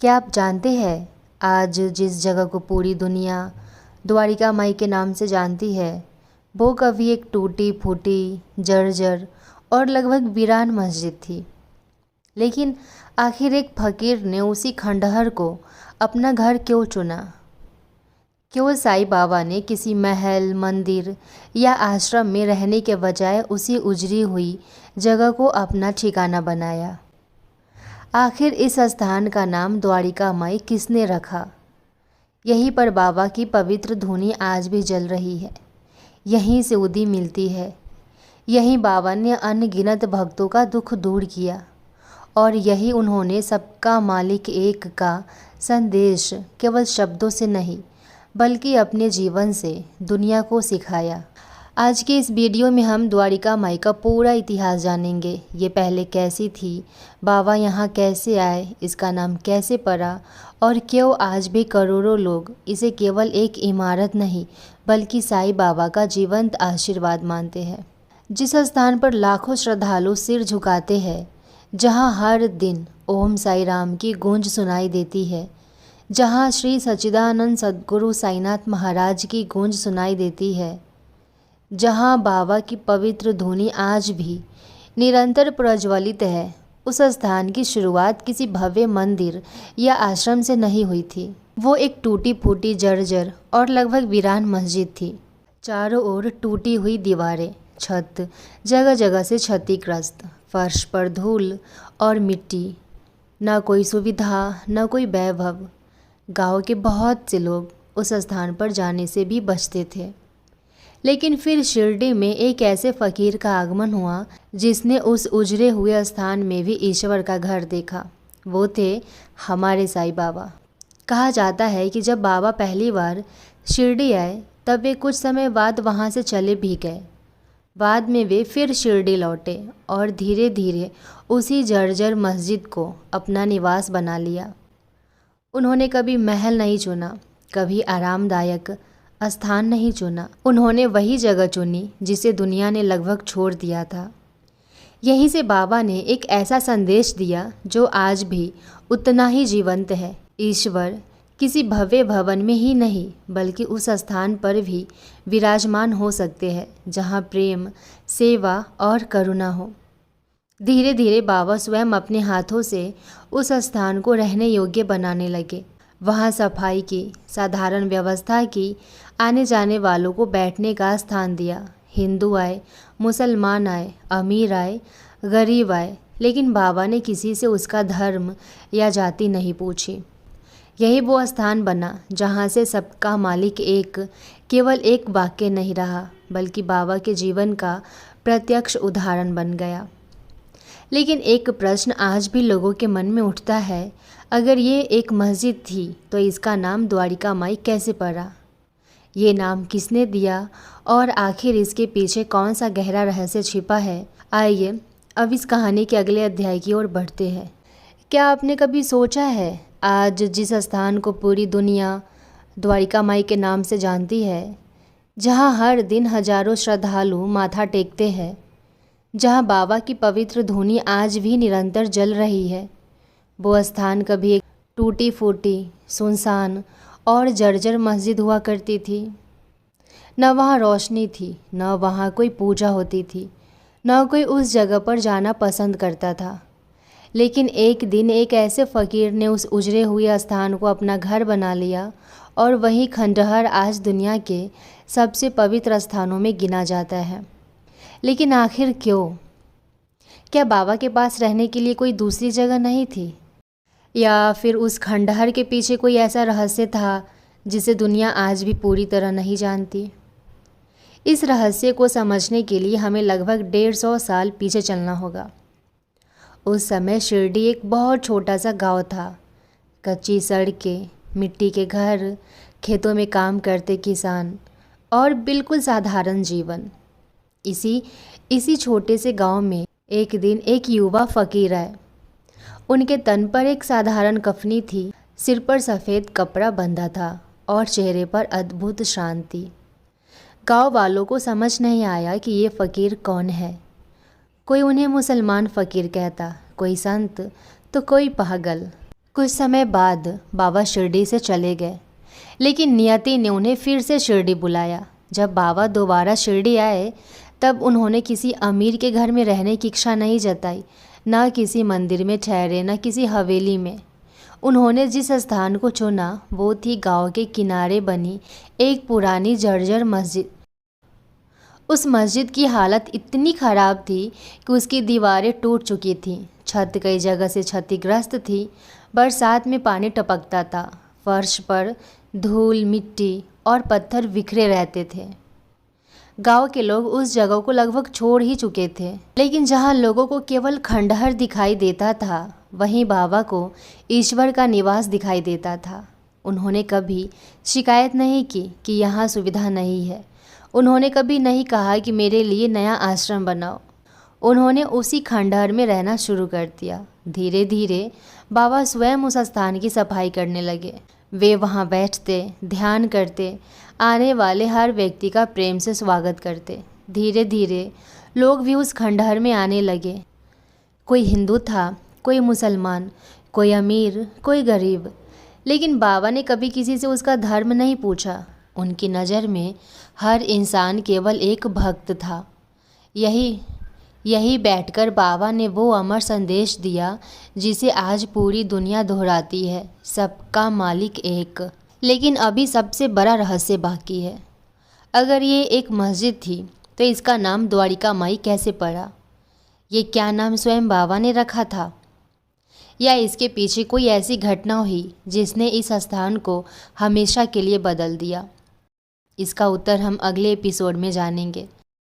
क्या आप जानते हैं आज जिस जगह को पूरी दुनिया द्वारिका माई के नाम से जानती है वो कभी एक टूटी फूटी जर्जर और लगभग वीरान मस्जिद थी। लेकिन आखिर एक फकीर ने उसी खंडहर को अपना घर क्यों चुना? क्यों साईं बाबा ने किसी महल मंदिर या आश्रम में रहने के बजाय उसी उजड़ी हुई जगह को अपना ठिकाना बनाया? आखिर इस स्थान का नाम द्वारिका माई किसने रखा? यहीं पर बाबा की पवित्र धुनी आज भी जल रही है, यहीं से उदी मिलती है, यहीं बाबा ने अनगिनत भक्तों का दुख दूर किया और यही उन्होंने सबका मालिक एक का संदेश केवल शब्दों से नहीं बल्कि अपने जीवन से दुनिया को सिखाया। आज के इस वीडियो में हम द्वारिका माई का पूरा इतिहास जानेंगे। ये पहले कैसी थी, बाबा यहाँ कैसे आए, इसका नाम कैसे पड़ा और क्यों आज भी करोड़ों लोग इसे केवल एक इमारत नहीं बल्कि साईं बाबा का जीवंत आशीर्वाद मानते हैं। जिस स्थान पर लाखों श्रद्धालु सिर झुकाते हैं, जहाँ हर दिन ओम साई राम की गूंज सुनाई देती है, जहाँ श्री सच्चिदानंद सद्गुरु साईनाथ महाराज की गूंज सुनाई देती है, जहाँ बाबा की पवित्र धुनी आज भी निरंतर प्रज्वलित है, उस स्थान की शुरुआत किसी भव्य मंदिर या आश्रम से नहीं हुई थी। वो एक टूटी फूटी जर्जर और लगभग वीरान मस्जिद थी। चारों ओर टूटी हुई दीवारें, छत जगह जगह से क्षतिग्रस्त, फर्श पर धूल और मिट्टी, न कोई सुविधा न कोई वैभव। गांव के बहुत से लोग उस स्थान पर जाने से भी बचते थे। लेकिन फिर शिरडी में एक ऐसे फकीर का आगमन हुआ जिसने उस उजड़े हुए स्थान में भी ईश्वर का घर देखा। वो थे हमारे साईं बाबा। कहा जाता है कि जब बाबा पहली बार शिरडी आए तब वे कुछ समय बाद वहाँ से चले भी गए। बाद में वे फिर शिरडी लौटे और धीरे धीरे उसी जर्जर मस्जिद को अपना निवास बना लिया। उन्होंने कभी महल नहीं चुना, कभी आरामदायक स्थान नहीं चुना। उन्होंने वही जगह चुनी जिसे दुनिया ने लगभग छोड़ दिया था। यहीं से बाबा ने एक ऐसा संदेश दिया जो आज भी उतना ही जीवंत है। ईश्वर किसी भव्य भवन में ही नहीं बल्कि उस स्थान पर भी विराजमान हो सकते हैं जहाँ प्रेम, सेवा और करुणा हो। धीरे धीरे बाबा स्वयं अपने हाथों से उस स्थान को रहने योग्य बनाने लगे। वहाँ सफाई की, साधारण व्यवस्था की, आने जाने वालों को बैठने का स्थान दिया। हिंदू आए, मुसलमान आए, अमीर आए, गरीब आए, लेकिन बाबा ने किसी से उसका धर्म या जाति नहीं पूछी। यही वो स्थान बना जहाँ से सबका मालिक एक केवल एक वाक्य नहीं रहा बल्कि बाबा के जीवन का प्रत्यक्ष उदाहरण बन गया। लेकिन एक प्रश्न आज भी लोगों के मन में उठता है, अगर ये एक मस्जिद थी तो इसका नाम द्वारिका माई कैसे पड़ा? ये नाम किसने दिया और आखिर इसके पीछे कौन सा गहरा रहस्य छिपा है? आइए अब इस कहानी के अगले अध्याय की ओर बढ़ते हैं। क्या आपने कभी सोचा है आज जिस स्थान को पूरी दुनिया द्वारिका माई के नाम से जानती है, जहाँ हर दिन हजारों श्रद्धालु माथा टेकते हैं, जहाँ बाबा की पवित्र धुनी आज भी निरंतर जल रही है, वो स्थान कभी एक टूटी फूटी सुनसान और जर्जर मस्जिद हुआ करती थी। न वहाँ रोशनी थी, न वहाँ कोई पूजा होती थी, न कोई उस जगह पर जाना पसंद करता था। लेकिन एक दिन एक ऐसे फ़कीर ने उस उजड़े हुए स्थान को अपना घर बना लिया और वही खंडहर आज दुनिया के सबसे पवित्र स्थानों में गिना जाता है। लेकिन आखिर क्यों? क्या बाबा के पास रहने के लिए कोई दूसरी जगह नहीं थी, या फिर उस खंडहर के पीछे कोई ऐसा रहस्य था जिसे दुनिया आज भी पूरी तरह नहीं जानती? इस रहस्य को समझने के लिए हमें लगभग 150 साल पीछे चलना होगा। उस समय शिरडी एक बहुत छोटा सा गांव था। कच्ची सड़कें, मिट्टी के घर, खेतों में काम करते किसान और बिल्कुल साधारण जीवन। इसी छोटे से गांव में एक दिन एक युवा फकीर आए। उनके तन पर एक साधारण कफनी थी, सिर पर सफ़ेद कपड़ा बंधा था और चेहरे पर अद्भुत शांति। गांव वालों को समझ नहीं आया कि ये फ़कीर कौन है। कोई उन्हें मुसलमान फ़कीर कहता, कोई संत तो कोई पागल। कुछ समय बाद बाबा शिरडी से चले गए, लेकिन नियति ने उन्हें फिर से शिरडी बुलाया। जब बाबा दोबारा शिरडी आए तब उन्होंने किसी अमीर के घर में रहने की इच्छा नहीं जताई, ना किसी मंदिर में ठहरे, ना किसी हवेली में। उन्होंने जिस स्थान को चुना वो थी गांव के किनारे बनी एक पुरानी जर्जर मस्जिद। उस मस्जिद की हालत इतनी ख़राब थी कि उसकी दीवारें टूट चुकी थीं, छत कई जगह से क्षतिग्रस्त थी, बरसात में पानी टपकता था, फर्श पर धूल, मिट्टी और पत्थर बिखरे रहते थे। गांव के लोग उस जगह को लगभग छोड़ ही चुके थे, लेकिन जहां लोगों को केवल खंडहर दिखाई देता था वहीं बाबा को ईश्वर का निवास दिखाई देता था। उन्होंने कभी शिकायत नहीं की कि यहाँ सुविधा नहीं है। उन्होंने कभी नहीं कहा कि मेरे लिए नया आश्रम बनाओ। उन्होंने उसी खंडहर में रहना शुरू कर दिया। धीरे धीरे बाबा स्वयं उस स्थान की सफाई करने लगे। वे वहाँ बैठते, ध्यान करते, आने वाले हर व्यक्ति का प्रेम से स्वागत करते। धीरे धीरे लोग भी उस खंडहर में आने लगे। कोई हिंदू था, कोई मुसलमान, कोई अमीर, कोई गरीब, लेकिन बाबा ने कभी किसी से उसका धर्म नहीं पूछा। उनकी नज़र में हर इंसान केवल एक भक्त था। यही बैठकर बाबा ने वो अमर संदेश दिया जिसे आज पूरी दुनिया दोहराती है, सबका मालिक एक। लेकिन अभी सबसे बड़ा रहस्य बाकी है। अगर ये एक मस्जिद थी तो इसका नाम द्वारिका माई कैसे पड़ा? ये क्या नाम स्वयं बाबा ने रखा था, या इसके पीछे कोई ऐसी घटना हुई जिसने इस स्थान को हमेशा के लिए बदल दिया? इसका उत्तर हम अगले एपिसोड में जानेंगे।